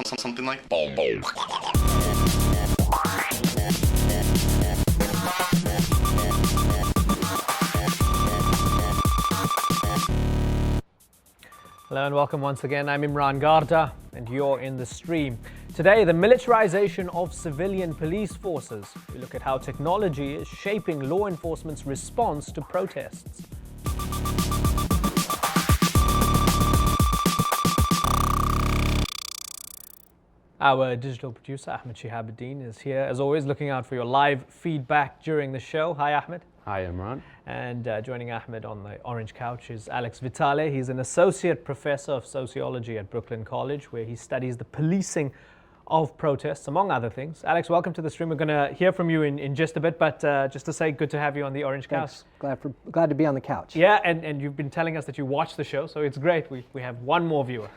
something like. Hello and welcome once again. I'm Imran Garda and you're in the stream. Today, the militarization of civilian police forces. We look at how technology is shaping law enforcement's response to protests. Our digital producer, Ahmed Shihabuddin, is here, as always, looking out for your live feedback during the show. Hi, Ahmed. Hi, Imran. And joining Ahmed on the orange couch is Alex Vitale. He's an associate professor of sociology at Brooklyn College, where he studies the policing of protests, among other things. Alex, welcome to the stream. We're going to hear from you in just a bit, but just to say, good to have you on the orange couch. Glad to be on the couch. Yeah, and you've been telling us that you watch the show, so it's great. We have one more viewer.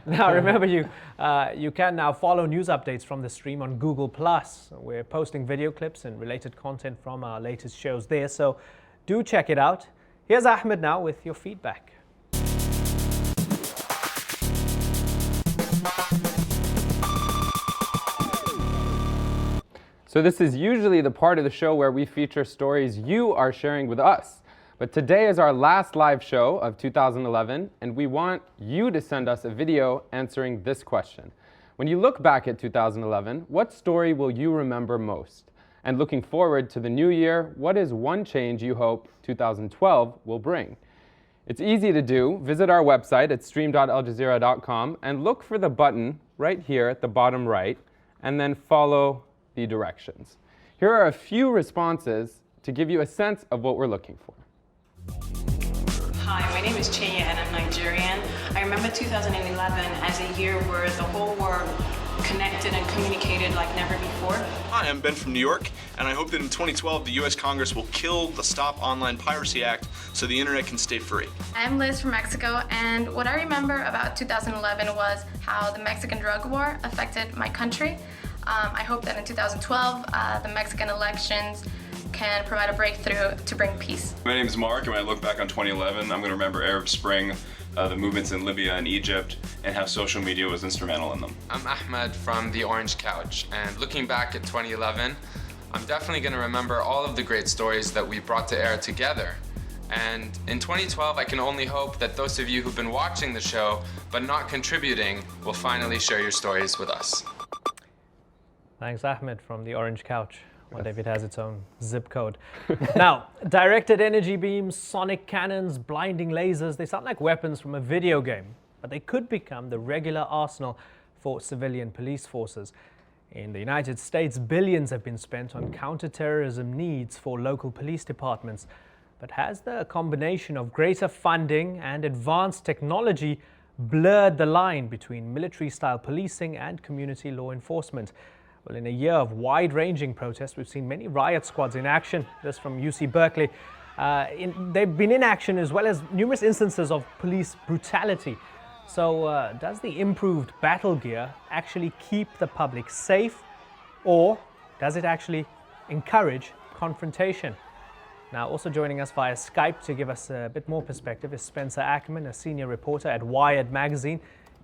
Now, remember, you can now follow news updates from the stream on Google+. We're posting video clips and related content from our latest shows there, so do check it out. Here's Ahmed now with your feedback. So this is usually the part of the show where we feature stories you are sharing with us. But today is our last live show of 2011, and we want you to send us a video answering this question. When you look back at 2011, what story will you remember most? And looking forward to the new year, what is one change you hope 2012 will bring? It's easy to do. Visit our website at stream.aljazeera.com and look for the button right here at the bottom right, and then follow the directions. Here are a few responses to give you a sense of what we're looking for. Hi, my name is Chenya and I'm Nigerian. I remember 2011 as a year where the whole world connected and communicated like never before. Hi, I'm Ben from New York, and I hope that in 2012 the U.S. Congress will kill the Stop Online Piracy Act so the internet can stay free. I'm Liz from Mexico, and what I remember about 2011 was how the Mexican drug war affected my country. I hope that in 2012, the Mexican elections can provide a breakthrough to bring peace. My name is Mark, and when I look back on 2011, I'm going to remember Arab Spring, the movements in Libya and Egypt, and how social media was instrumental in them. I'm Ahmed from the Orange Couch, and looking back at 2011, I'm definitely going to remember all of the great stories that we brought to air together. And in 2012, I can only hope that those of you who've been watching the show but not contributing will finally share your stories with us. Thanks, Ahmed, from the orange couch. One David has its own zip code. Now, directed energy beams, sonic cannons, blinding lasers, they sound like weapons from a video game, but they could become the regular arsenal for civilian police forces. In the United States, billions have been spent on counterterrorism needs for local police departments. But has the combination of greater funding and advanced technology blurred the line between military-style policing and community law enforcement? Well, in a year of wide-ranging protests, we've seen many riot squads in action. This from UC Berkeley. They've been in action as well as numerous instances of police brutality. So does the improved battle gear actually keep the public safe, or does it actually encourage confrontation? Now, also joining us via Skype to give us a bit more perspective is Spencer Ackerman, a senior reporter at Wired magazine.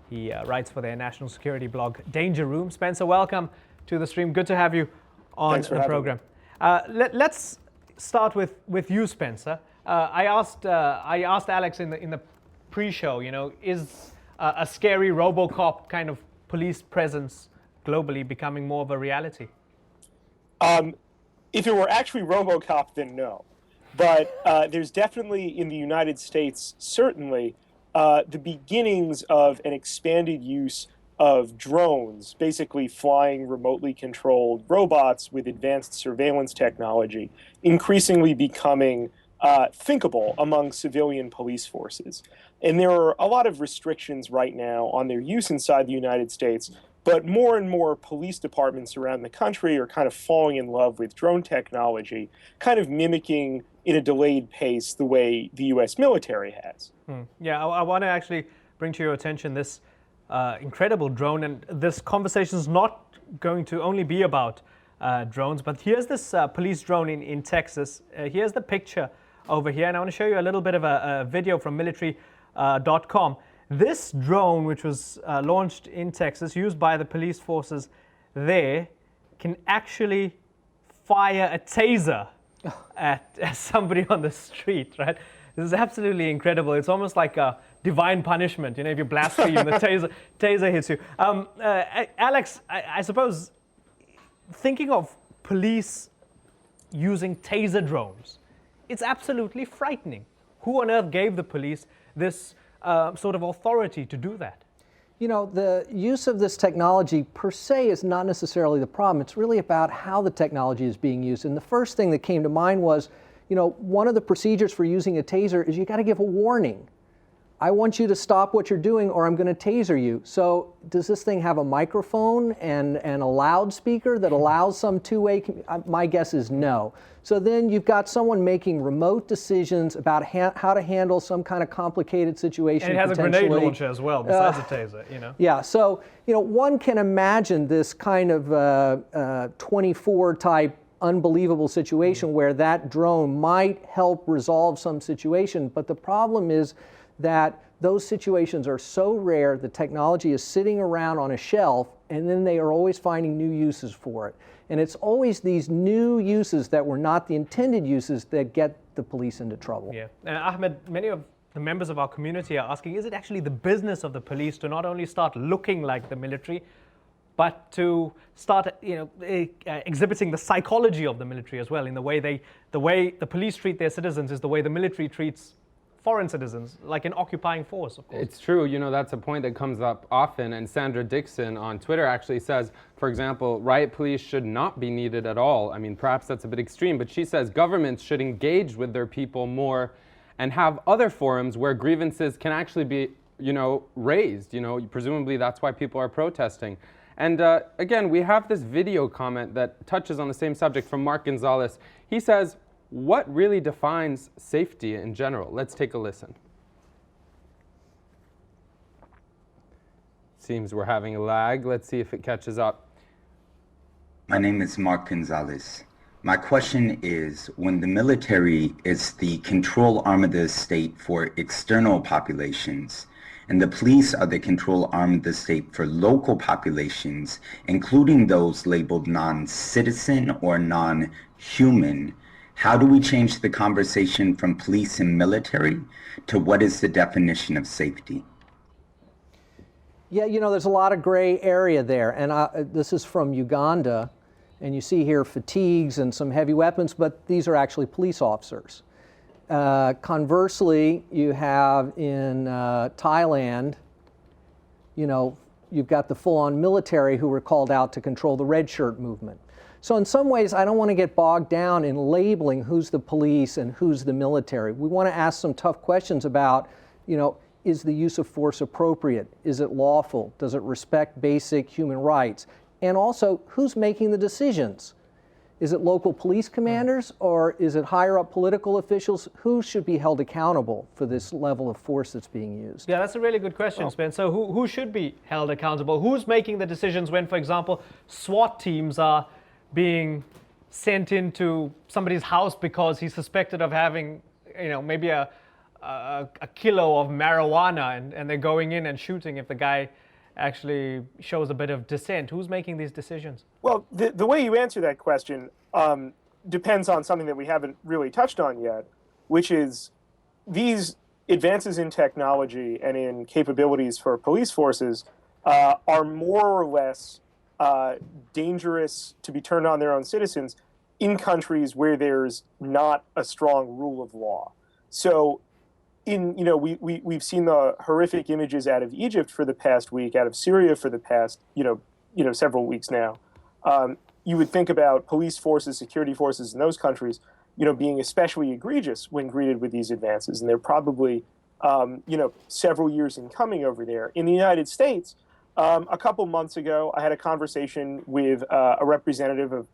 He writes for their national security blog, Danger Room. Spencer, welcome to the stream. Good to have you on the program. Let's start with you, Spencer. I asked Alex in the pre-show, is a scary RoboCop kind of police presence globally becoming more of a reality? If it were actually RoboCop, then no. But there's definitely in the United States, certainly, the beginnings of an expanded use of drones, basically flying remotely controlled robots with advanced surveillance technology, increasingly becoming thinkable among civilian police forces. And there are a lot of restrictions right now on their use inside the United States, but more and more police departments around the country are kind of falling in love with drone technology, kind of mimicking in a delayed pace the way the U.S. military has. Yeah, I want to actually bring to your attention this incredible drone, and this conversation is not going to only be about drones, but here's this police drone in Texas. Here's the picture over here, and I want to show you a little bit of a video from military.com. This drone, which was launched in Texas, used by the police forces there, can actually fire a taser at somebody on the street, right? This is absolutely incredible. It's almost like a divine punishment. You know, if you blaspheme, the taser hits you. Alex, I suppose, thinking of police using taser drones, it's absolutely frightening. Who on earth gave the police this sort of authority to do that? You know, the use of this technology per se is not necessarily the problem. It's really about how the technology is being used. And the first thing that came to mind was, you know, one of the procedures for using a taser is you got to give a warning. I want you to stop what you're doing or I'm going to taser you. So does this thing have a microphone and a loudspeaker that allows some two-way? My guess is no. So then you've got someone making remote decisions about how to handle some kind of complicated situation. And it has a grenade launcher as well, besides the taser, you know? Yeah, so, you know, one can imagine this kind of 24 type unbelievable situation where that drone might help resolve some situation, but the problem is that those situations are so rare, the technology is sitting around on a shelf, and then they are always finding new uses for it. And it's always these new uses that were not the intended uses that get the police into trouble. Yeah, and Ahmed, many of the members of our community are asking, is it actually the business of the police to not only start looking like the military, but to start, you know, exhibiting the psychology of the military as well, in the way the police treat their citizens is the way the military treats foreign citizens, like an occupying force, of course. It's true, you know, that's a point that comes up often, and Sandra Dixon on Twitter actually says, for example, riot police should not be needed at all. I mean, perhaps that's a bit extreme, but she says governments should engage with their people more and have other forums where grievances can actually be, you know, raised. You know, presumably that's why people are protesting. And again, we have this video comment that touches on the same subject from Mark Gonzalez. He says, what really defines safety in general? Let's take a listen. Seems we're having a lag. Let's see if it catches up. My name is Mark Gonzalez. My question is, when the military is the control arm of the state for external populations, and the police are the control arm of the state for local populations, including those labeled non-citizen or non-human, how do we change the conversation from police and military to what is the definition of safety? Yeah, you know, there's a lot of gray area there. And this is from Uganda. And you see here fatigues and some heavy weapons, but these are actually police officers. Conversely, you have in Thailand, you know, you've got the full-on military who were called out to control the red shirt movement. So in some ways, I don't want to get bogged down in labeling who's the police and who's the military. We want to ask some tough questions about, you know, is the use of force appropriate? Is it lawful? Does it respect basic human rights? And also, who's making the decisions? Is it local police commanders or is it higher up political officials? Who should be held accountable for this level of force that's being used? Yeah, that's a really good question, Spen. So who should be held accountable? Who's making the decisions when, for example, SWAT teams are being sent into somebody's house because he's suspected of having, you know, maybe a kilo of marijuana, and they're going in and shooting if the guy actually shows a bit of dissent? Who's making these decisions? Well, the way you answer that question depends on something that we haven't really touched on yet, which is these advances in technology and in capabilities for police forces are more or less dangerous to be turned on their own citizens in countries where there's not a strong rule of law. So we've seen the horrific images out of Egypt for the past week, out of Syria for the past, several weeks now. You would think about police forces, security forces in those countries, being especially egregious when greeted with these advances. And they're probably, several years in coming over there. In the United States, a couple months ago, I had a conversation with a representative of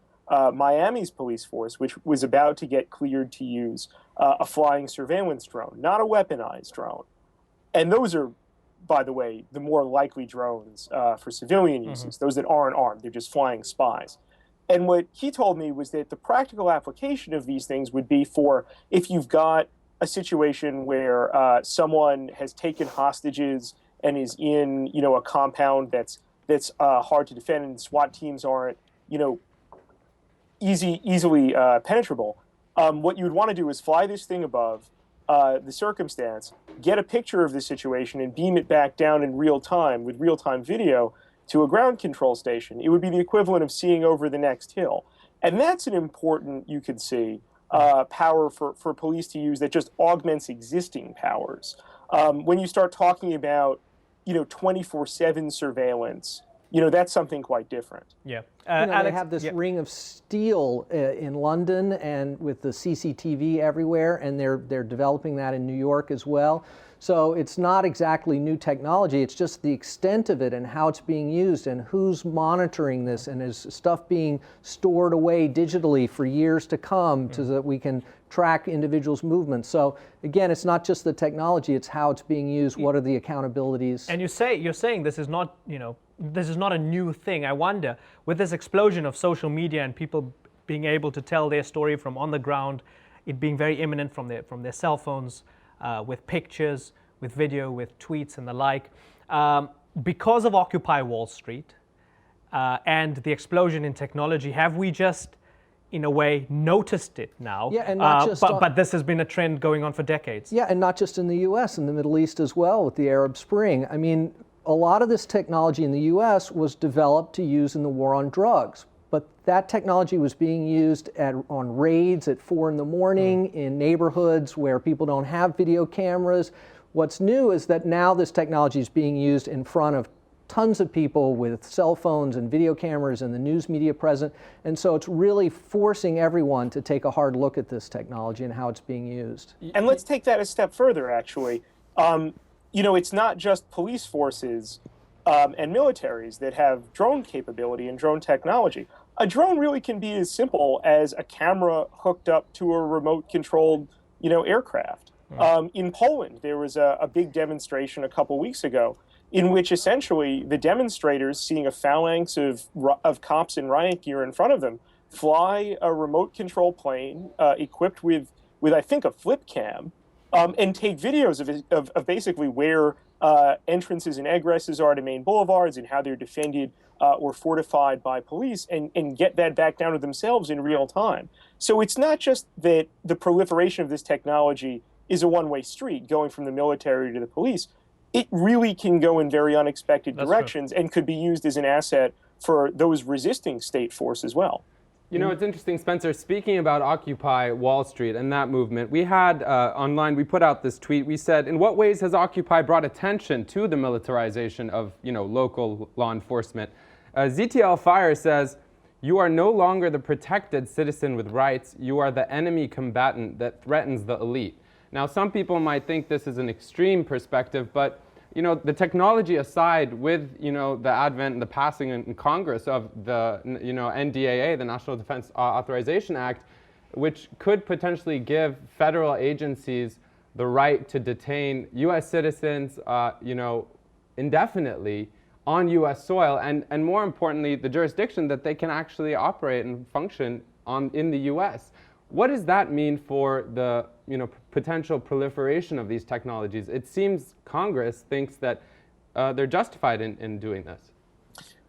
Miami's police force, which was about to get cleared to use a flying surveillance drone, not a weaponized drone. And those are, by the way, the more likely drones for civilian uses, those that aren't armed. They're just flying spies. And what he told me was that the practical application of these things would be for if you've got a situation where someone has taken hostages and is in, a compound that's hard to defend, and SWAT teams aren't, easily penetrable. What you would want to do is fly this thing above the circumstance, get a picture of the situation, and beam it back down in real time with real-time video to a ground control station. It would be the equivalent of seeing over the next hill. And that's an important, you could see, power for police to use that just augments existing powers. When you start talking about, 24/7 surveillance, that's something quite different. Yeah. They have this ring of steel in London and with the CCTV everywhere, and they're developing that in New York as well. So it's not exactly new technology, it's just the extent of it and how it's being used and who's monitoring this, and is stuff being stored away digitally for years to come so that we can track individuals' movements. So again, it's not just the technology, it's how it's being used, what are the accountabilities. And you're saying this is not, this is not a new thing. I wonder, with this explosion of social media and people being able to tell their story from on the ground, it being very imminent from their cell phones, with pictures, with video, with tweets and the like, because of Occupy Wall Street and the explosion in technology, have we just, in a way, noticed it now? Yeah, and not just but this has been a trend going on for decades. Yeah, and not just in the U.S., in the Middle East as well, with the Arab Spring. I mean, a lot of this technology in the U.S. was developed to use in the war on drugs, but that technology was being used on raids at 4 a.m. in neighborhoods where people don't have video cameras. What's new is that now this technology is being used in front of tons of people with cell phones and video cameras and the news media present, and so it's really forcing everyone to take a hard look at this technology and how it's being used. And let's take that a step further, actually. It's not just police forces and militaries that have drone capability and drone technology. A drone really can be as simple as a camera hooked up to a remote-controlled, aircraft. In Poland, there was a big demonstration a couple weeks ago in which essentially the demonstrators, seeing a phalanx of cops in riot gear in front of them, fly a remote-control plane equipped with I think a flip cam, and take videos of basically where entrances and egresses are to main boulevards and how they're defended or fortified by police, and get that back down to themselves in real time. So it's not just that the proliferation of this technology is a one-way street going from the military to the police. It really can go in very unexpected directions and could be used as an asset for those resisting state force as well. It's interesting, Spencer, speaking about Occupy Wall Street and that movement, we had online, we put out this tweet, we said, in what ways has Occupy brought attention to the militarization of, local law enforcement? ZTL Fire says, you are no longer the protected citizen with rights, you are the enemy combatant that threatens the elite. Now, some people might think this is an extreme perspective, but the technology aside, with the advent and the passing in Congress of the NDAA, the National Defense Authorization Act, which could potentially give federal agencies the right to detain U.S. citizens, indefinitely on U.S. soil, and more importantly, the jurisdiction that they can actually operate and function in the U.S. What does that mean for the potential proliferation of these technologies? It seems Congress thinks that they're justified in doing this.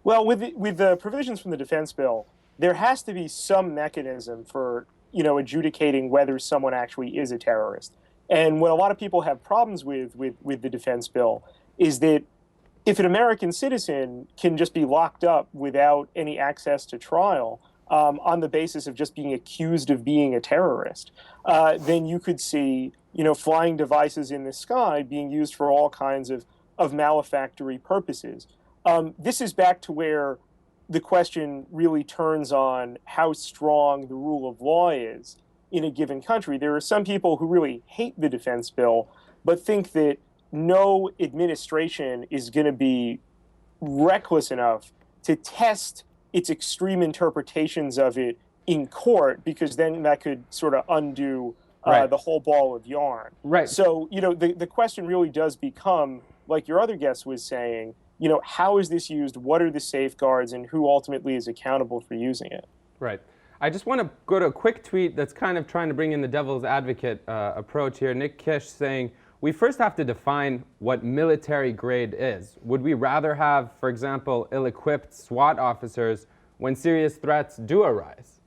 Well, with the provisions from the defense bill, there has to be some mechanism for adjudicating whether someone actually is a terrorist. And what a lot of people have problems with the defense bill is that if an American citizen can just be locked up without any access to trial, on the basis of just being accused of being a terrorist, then you could see, flying devices in the sky being used for all kinds of malefactory purposes. This is back to where the question really turns on how strong the rule of law is in a given country. There are some people who really hate the defense bill, but think that no administration is going to be reckless enough to test its extreme interpretations of it in court, because then that could sort of undo the whole ball of yarn. Right. So, the question really does become, like your other guest was saying, how is this used? What are the safeguards, and who ultimately is accountable for using it? Right. I just want to go to a quick tweet that's kind of trying to bring in the devil's advocate approach here. Nick Kish saying, we first have to define what military grade is. Would we rather have, for example, ill-equipped SWAT officers when serious threats do arise?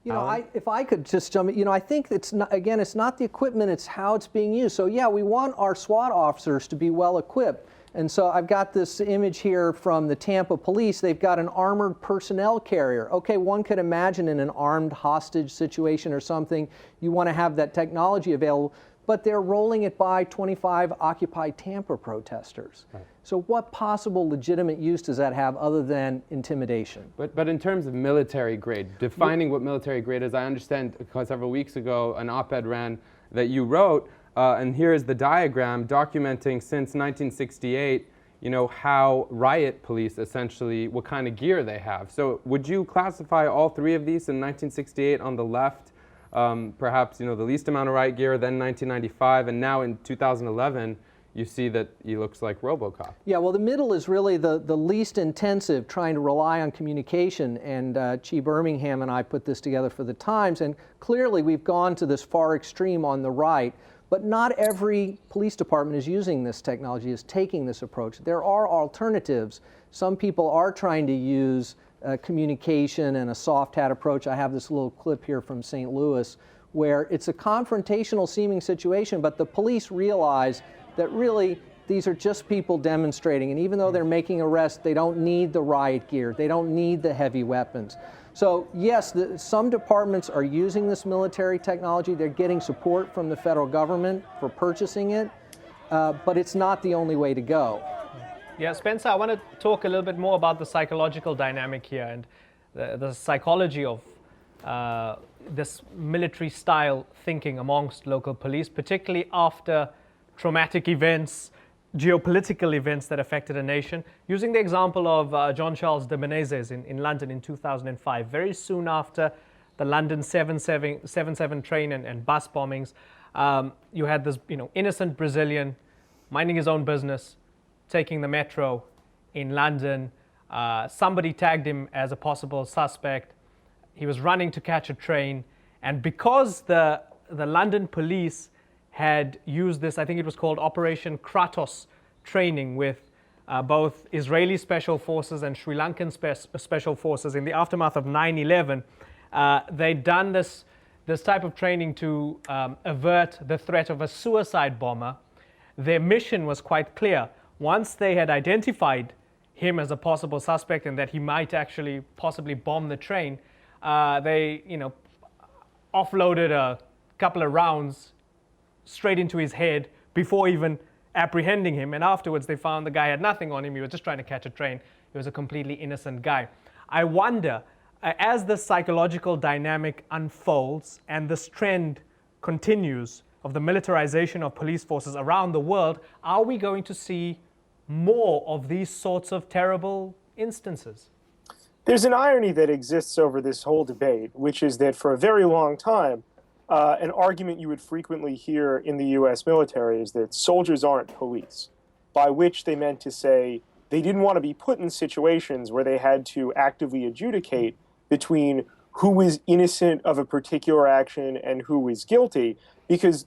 You know, if I could just jump in, you know, I think it's not, again, it's not the equipment, it's how it's being used. So yeah, we want our SWAT officers to be well equipped. And so I've got this image here from the Tampa police. They've got an armored personnel carrier. Okay, one could imagine in an armed hostage situation or something, you want to have that technology available, but they're rolling it by 25 Occupy Tampa protesters. Right. So what possible legitimate use does that have other than intimidation? But in terms of military grade, defining what military grade is, I understand because several weeks ago an op-ed ran that you wrote, and here is the diagram documenting since 1968, you know, how riot police essentially, what kind of gear they have. So would you classify all three of these in 1968 on the left, perhaps, you know, the least amount of riot gear, then 1995, and now in 2011, you see that he looks like RoboCop. Yeah, well, the middle is really the least intensive, trying to rely on communication. And Chi Birmingham and I put this together for the Times, and clearly we've gone to this far extreme on the right. But not every police department is using this technology, is taking this approach. There are alternatives. Some people are trying to use communication and a soft hat approach. I have this little clip here from St. Louis where it's a confrontational seeming situation, but the police realize that really these are just people demonstrating, and even though they're making arrests, they don't need the riot gear, they don't need the heavy weapons. So yes, some departments are using this military technology. They're getting support from the federal government for purchasing it, but it's not the only way to go. Yeah, Spencer, I want to talk a little bit more about the psychological dynamic here and the psychology of this military-style thinking amongst local police, particularly after traumatic events, geopolitical events that affected a nation. Using the example of John Charles de Menezes in London in 2005, very soon after the London 7/7 train and bus bombings, you had this innocent Brazilian minding his own business, taking the metro in London. Somebody tagged him as a possible suspect. He was running to catch a train, and because the London police had used this, I think it was called Operation Kratos training with both Israeli special forces and Sri Lankan special forces in the aftermath of 9/11. They'd done this type of training to avert the threat of a suicide bomber. Their mission was quite clear. Once they had identified him as a possible suspect and that he might actually possibly bomb the train, they offloaded a couple of rounds straight into his head before even apprehending him. And afterwards, they found the guy had nothing on him. He was just trying to catch a train. He was a completely innocent guy. I wonder, as the psychological dynamic unfolds and this trend continues of the militarization of police forces around the world, are we going to see more of these sorts of terrible instances? There's an irony that exists over this whole debate, which is that for a very long time, an argument you would frequently hear in the U.S. military is that soldiers aren't police, by which they meant to say they didn't want to be put in situations where they had to actively adjudicate between who was innocent of a particular action and who was guilty, because,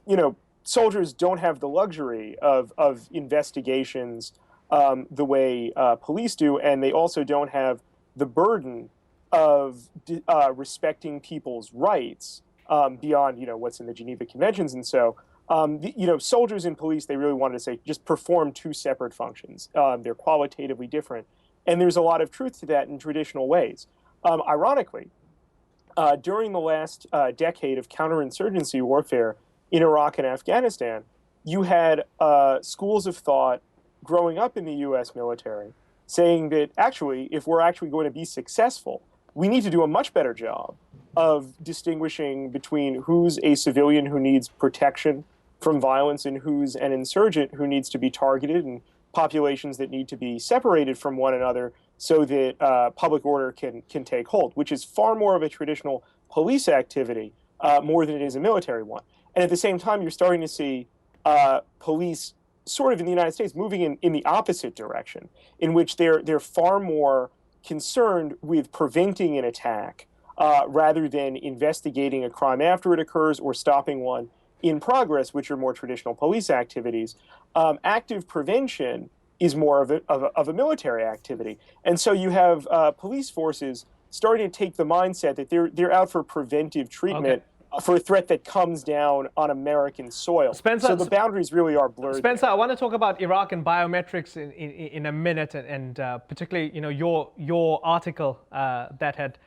soldiers don't have the luxury of investigations the way police do, and they also don't have the burden of respecting people's rights beyond, what's in the Geneva Conventions. And so, soldiers and police, they really wanted to say, just perform two separate functions. They're qualitatively different. And there's a lot of truth to that in traditional ways. Ironically, during the last decade of counterinsurgency warfare in Iraq and Afghanistan, you had schools of thought growing up in the U.S. military saying that actually, if we're actually going to be successful, we need to do a much better job of distinguishing between who's a civilian who needs protection from violence and who's an insurgent who needs to be targeted, and populations that need to be separated from one another so that public order can take hold, which is far more of a traditional police activity more than it is a military one. And at the same time, you're starting to see police sort of in the United States moving in the opposite direction, in which they're far more concerned with preventing an attack rather than investigating a crime after it occurs or stopping one in progress, which are more traditional police activities. Active prevention is more of a military activity. And so you have police forces starting to take the mindset that they're out for preventive treatment for a threat that comes down on American soil. Spencer, so the boundaries really are blurred. Spencer, I want to talk about Iraq and biometrics in a minute, and particularly, your article that had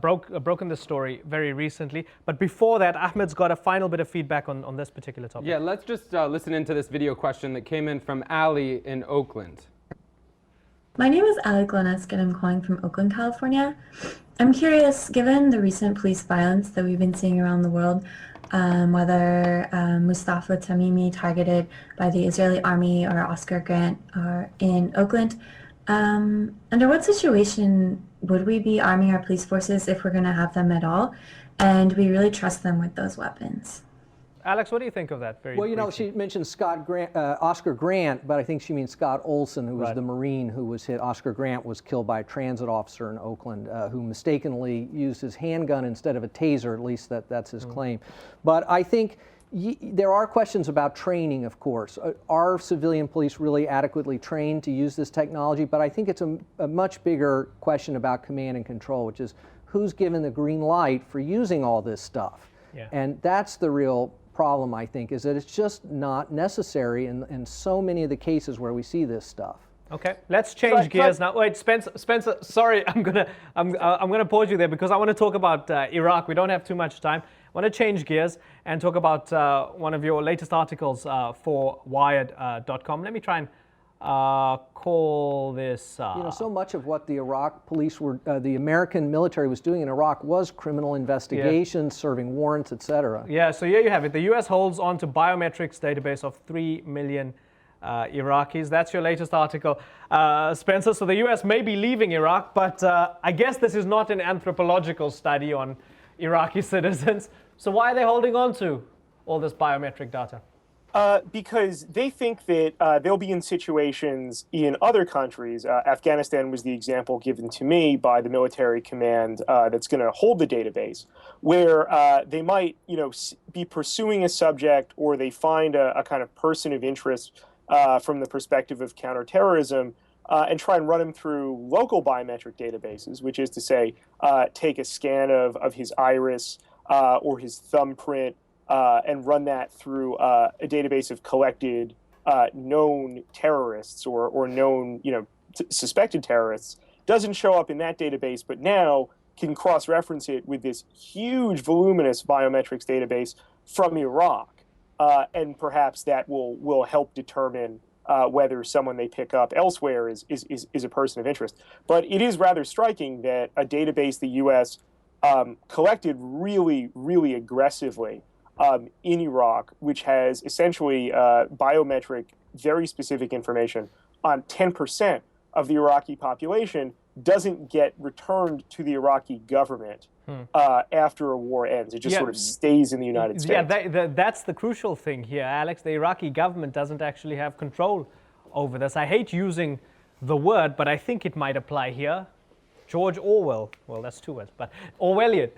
broken the story very recently. But before that, Ahmed's got a final bit of feedback on this particular topic. Yeah, let's just listen into this video question that came in from Ali in Oakland. My name is Ali Glonesk and I'm calling from Oakland, California. I'm curious, given the recent police violence that we've been seeing around the world, whether Mustafa Tamimi targeted by the Israeli army or Oscar Grant are in Oakland, under what situation would we be arming our police forces if we're going to have them at all? And do we really trust them with those weapons? Alex, what do you think of that? Well, she mentioned Oscar Grant, but I think she means Scott Olson, who was the Marine who was hit. Oscar Grant was killed by a transit officer in Oakland who mistakenly used his handgun instead of a taser. At least that's his claim. But I think there are questions about training, of course. Are civilian police really adequately trained to use this technology? But I think it's a much bigger question about command and control, which is who's given the green light for using all this stuff? Yeah. And that's the real problem, I think, is that it's just not necessary in so many of the cases where we see this stuff. Okay, let's change gears now. Wait, Spencer, sorry, I'm gonna pause you there because I want to talk about Iraq. We don't have too much time. I want to change gears and talk about one of your latest articles for Wired.com. Let me try and call this. So much of what the Iraq police the American military was doing in Iraq was criminal investigations, serving warrants, etc. Yeah, so here you have it. The U.S. holds on to Biometrics database of 3 million Iraqis. That's your latest article, Spencer. So the U.S. may be leaving Iraq, but I guess this is not an anthropological study on Iraqi citizens. So why are they holding on to all this biometric data? Because they think that they'll be in situations in other countries. Afghanistan was the example given to me by the military command that's going to hold the database, where they might, be pursuing a subject, or they find a kind of person of interest from the perspective of counterterrorism, and try and run him through local biometric databases, which is to say, take a scan of his iris or his thumbprint. And run that through a database of collected known terrorists or known, suspected terrorists. Doesn't show up in that database, but now can cross-reference it with this huge, voluminous biometrics database from Iraq, and perhaps that will help determine whether someone they pick up elsewhere is a person of interest. But it is rather striking that a database the U.S. Collected really, really aggressively in Iraq, which has essentially biometric, very specific information on 10% of the Iraqi population, doesn't get returned to the Iraqi government after a war ends. It just sort of stays in the United States. Yeah, that's the crucial thing here, Alex. The Iraqi government doesn't actually have control over this. I hate using the word, but I think it might apply here. George Orwell, well, that's 2 words, but Orwellian.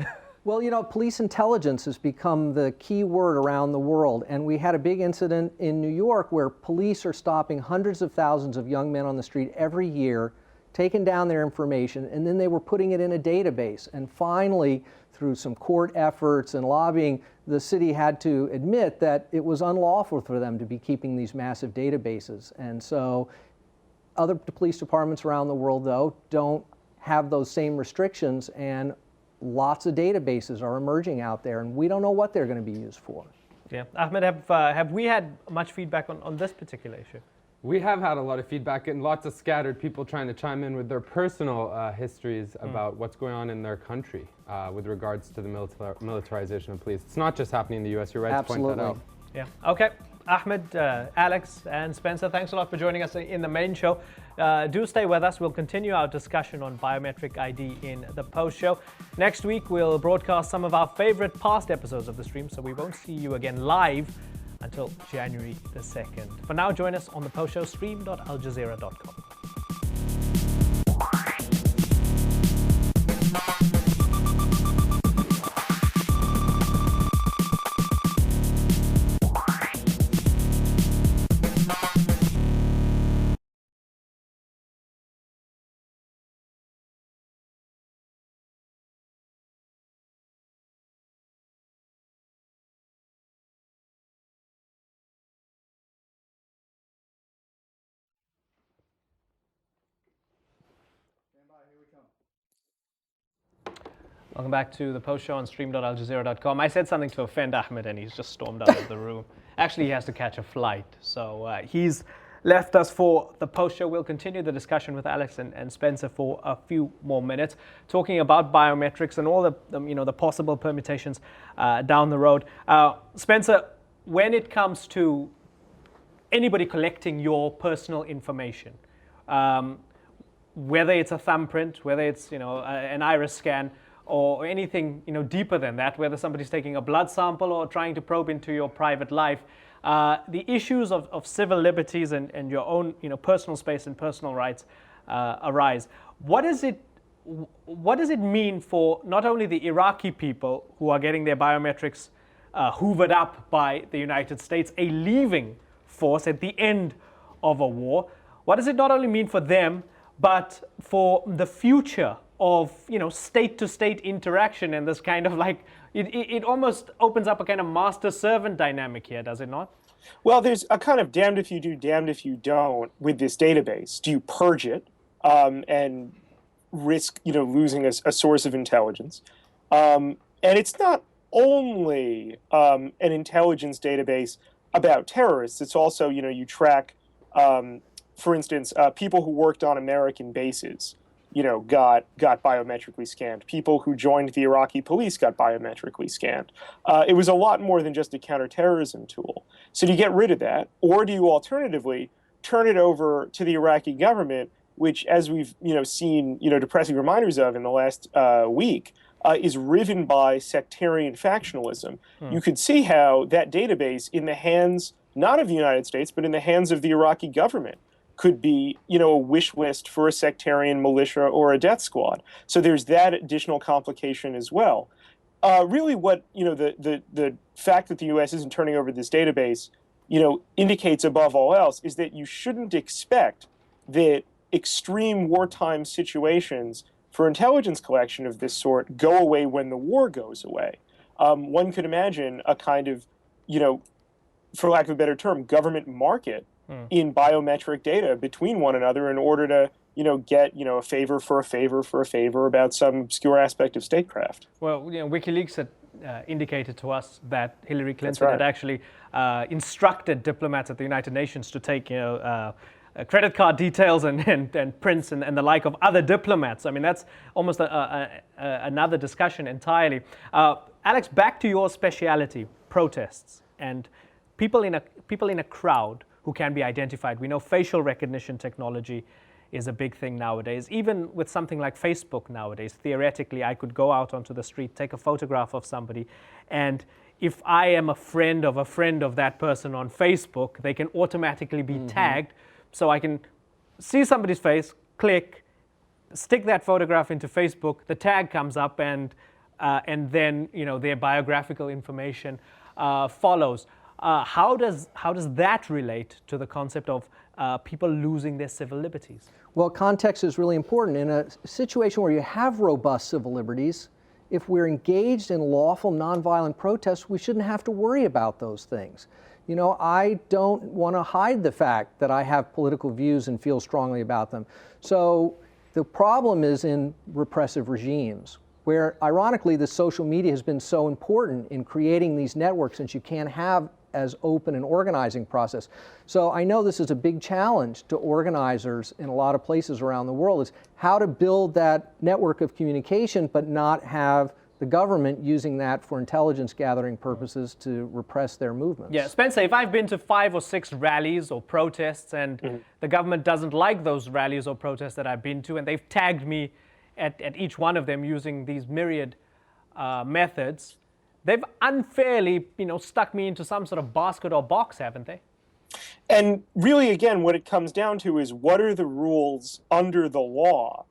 Well, police intelligence has become the key word around the world. And we had a big incident in New York where police are stopping hundreds of thousands of young men on the street every year, taking down their information, and then they were putting it in a database. And finally, through some court efforts and lobbying, the city had to admit that it was unlawful for them to be keeping these massive databases. And so other police departments around the world, though, don't have those same restrictions, and lots of databases are emerging out there, and we don't know what they're going to be used for. Yeah, Ahmed, have we had much feedback on this particular issue? We have had a lot of feedback and lots of scattered people trying to chime in with their personal histories about what's going on in their country with regards to the militarization of police. It's not just happening in the U.S. You're right to point that out. Yeah. Okay. Ahmed, Alex, and Spencer, thanks a lot for joining us in the main show. Do stay with us. We'll continue our discussion on biometric ID in the post show. Next week, we'll broadcast some of our favorite past episodes of the stream, so we won't see you again live until January the 2nd. For now, join us on the post show, stream.aljazeera.com. Welcome back to the post show on stream.aljazeera.com. I said something to offend Ahmed and he's just stormed out of the room. Actually, he has to catch a flight. So he's left us for the post show. We'll continue the discussion with Alex and Spencer for a few more minutes, talking about biometrics and all the possible permutations down the road. Spencer, when it comes to anybody collecting your personal information, whether it's a thumbprint, whether it's an iris scan, or anything deeper than that, whether somebody's taking a blood sample or trying to probe into your private life, the issues of civil liberties and your own personal space and personal rights arise. What does it mean for not only the Iraqi people who are getting their biometrics hoovered up by the United States, a leaving force at the end of a war? What does it not only mean for them, but for the future of state-to-state interaction and this kind of it almost opens up a kind of master-servant dynamic here, does it not? Well, there's a kind of damned if you do, damned if you don't with this database. Do you purge it and risk losing a source of intelligence? And it's not only an intelligence database about terrorists. It's also you track, for instance, people who worked on American bases. Got biometrically scanned. People who joined the Iraqi police got biometrically scanned. It was a lot more than just a counterterrorism tool. So do you get rid of that, or do you alternatively turn it over to the Iraqi government, which, as we've seen depressing reminders of in the last week, is riven by sectarian factionalism? You could see how that database, in the hands not of the United States, but in the hands of the Iraqi government, could be, a wish list for a sectarian militia or a death squad. So there's that additional complication as well. Really, what the fact that the U.S. isn't turning over this database, indicates above all else is that you shouldn't expect that extreme wartime situations for intelligence collection of this sort go away when the war goes away. One could imagine a kind of, for lack of a better term, government market in biometric data between one another in order to, get, a favor for a favor for a favor about some obscure aspect of statecraft. Well, WikiLeaks had indicated to us that Hillary Clinton had actually instructed diplomats at the United Nations to take, credit card details and prints and the like of other diplomats. I mean, that's almost another discussion entirely. Alex, back to your speciality, protests and people in a crowd who can be identified. We know facial recognition technology is a big thing nowadays. Even with something like Facebook nowadays, theoretically, I could go out onto the street, take a photograph of somebody, and if I am a friend of that person on Facebook, they can automatically be tagged, so I can see somebody's face, click, stick that photograph into Facebook, the tag comes up, and then their biographical information follows. How does that relate to the concept of people losing their civil liberties? Well, context is really important. In a situation where you have robust civil liberties, if we're engaged in lawful nonviolent protests, we shouldn't have to worry about those things. I don't want to hide the fact that I have political views and feel strongly about them. So the problem is in repressive regimes, where ironically the social media has been so important in creating these networks, since you can't have as open an organizing process. So I know this is a big challenge to organizers in a lot of places around the world, is how to build that network of communication but not have the government using that for intelligence gathering purposes to repress their movements. Yeah, Spencer, if I've been to 5 or 6 rallies or protests and the government doesn't like those rallies or protests that I've been to, and they've tagged me at each one of them using these myriad methods, they've unfairly, stuck me into some sort of basket or box, haven't they? And really, again, what it comes down to is, what are the rules under the law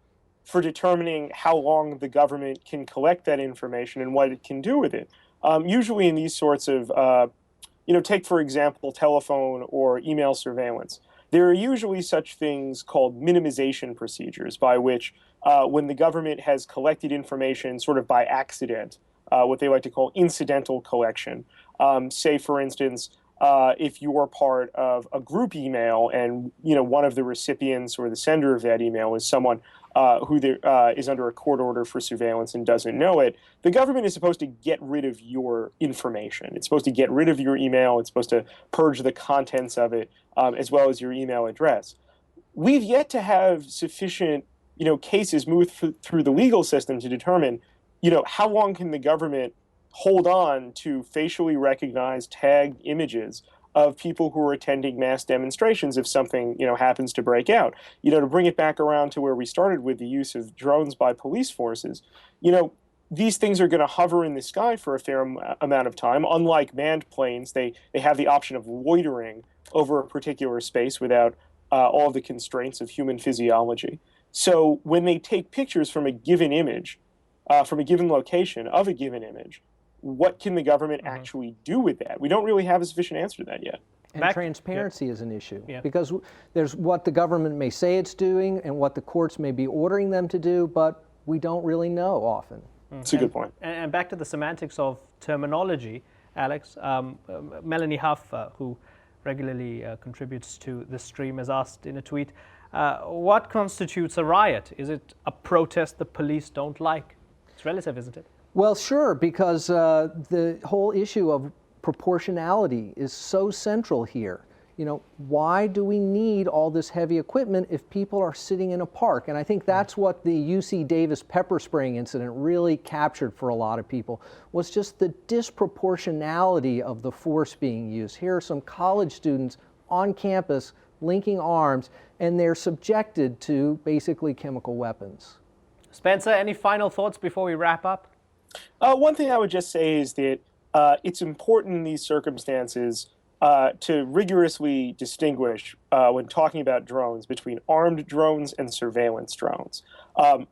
for determining how long the government can collect that information and what it can do with it? Usually in these sorts of, take, for example, telephone or email surveillance. There are usually such things called minimization procedures by which, when the government has collected information sort of by accident, what they like to call incidental collection. Say, for instance, if you're part of a group email and one of the recipients or the sender of that email is someone who is under a court order for surveillance and doesn't know it, the government is supposed to get rid of your information. It's supposed to get rid of your email. It's supposed to purge the contents of it, as well as your email address. We've yet to have sufficient cases move through the legal system to determine how long can the government hold on to facially recognized tagged images of people who are attending mass demonstrations if something happens to break out. To bring it back around to where we started with the use of drones by police forces, these things are going to hover in the sky for a fair amount of time. Unlike manned planes, they have the option of loitering over a particular space without all of the constraints of human physiology. So when they take pictures from a given image, from a given location of a given image, what can the government actually do with that? We don't really have a sufficient answer to that yet. And transparency is an issue, because there's what the government may say it's doing and what the courts may be ordering them to do, but we don't really know often. That's a good point. And back to the semantics of terminology, Alex, Melanie Huff, who regularly contributes to the stream, has asked in a tweet, what constitutes a riot? Is it a protest the police don't like? It's relative, isn't it? Well, sure, because the whole issue of proportionality is so central here. Why do we need all this heavy equipment if people are sitting in a park? And I think that's what the UC Davis pepper spraying incident really captured for a lot of people, was just the disproportionality of the force being used. Here are some college students on campus linking arms, and they're subjected to basically chemical weapons. Spencer, any final thoughts before we wrap up? One thing I would just say is that it's important in these circumstances to rigorously distinguish when talking about drones between armed drones and surveillance drones.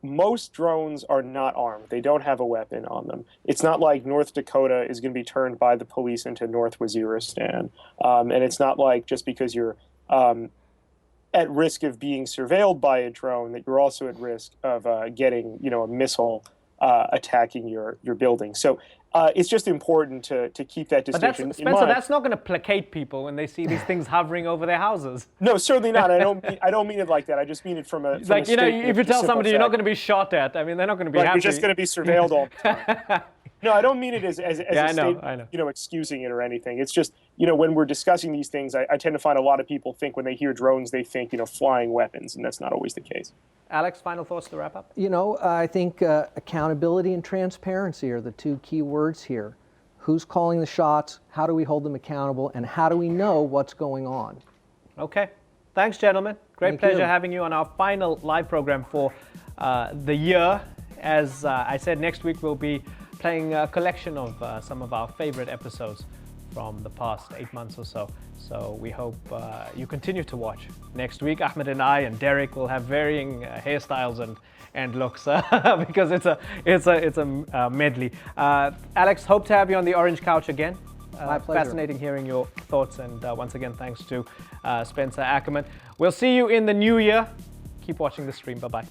Most drones are not armed. They don't have a weapon on them. It's not like North Dakota is going to be turned by the police into North Waziristan. And it's not like just because you're at risk of being surveilled by a drone that you're also at risk of getting a missile attacking your building. So it's just important to keep that distinction in mind. Spencer, that's not going to placate people when they see these things hovering over their houses. No, certainly not. I don't mean it like that. I just mean it from a like if you tell somebody you're not going to be shot at, I mean, they're not going to be happy. You're just going to be surveilled all the time. No, I don't mean it as a statement, excusing it or anything. It's just, when we're discussing these things, I tend to find a lot of people think when they hear drones, they think, flying weapons, and that's not always the case. Alex, final thoughts to wrap up? I think accountability and transparency are the two key words here. Who's calling the shots? How do we hold them accountable? And how do we know what's going on? Okay. Thanks, gentlemen. Great pleasure having you on our final live program for the year. As I said, next week we'll be playing a collection of some of our favorite episodes from the past 8 months or so. So we hope you continue to watch. Next week, Ahmed and I and Derek will have varying hairstyles and looks because it's a medley. Alex, hope to have you on the Orange Couch again. My pleasure. Fascinating hearing your thoughts, and once again, thanks to Spencer Ackerman. We'll see you in the new year. Keep watching the stream. Bye-bye.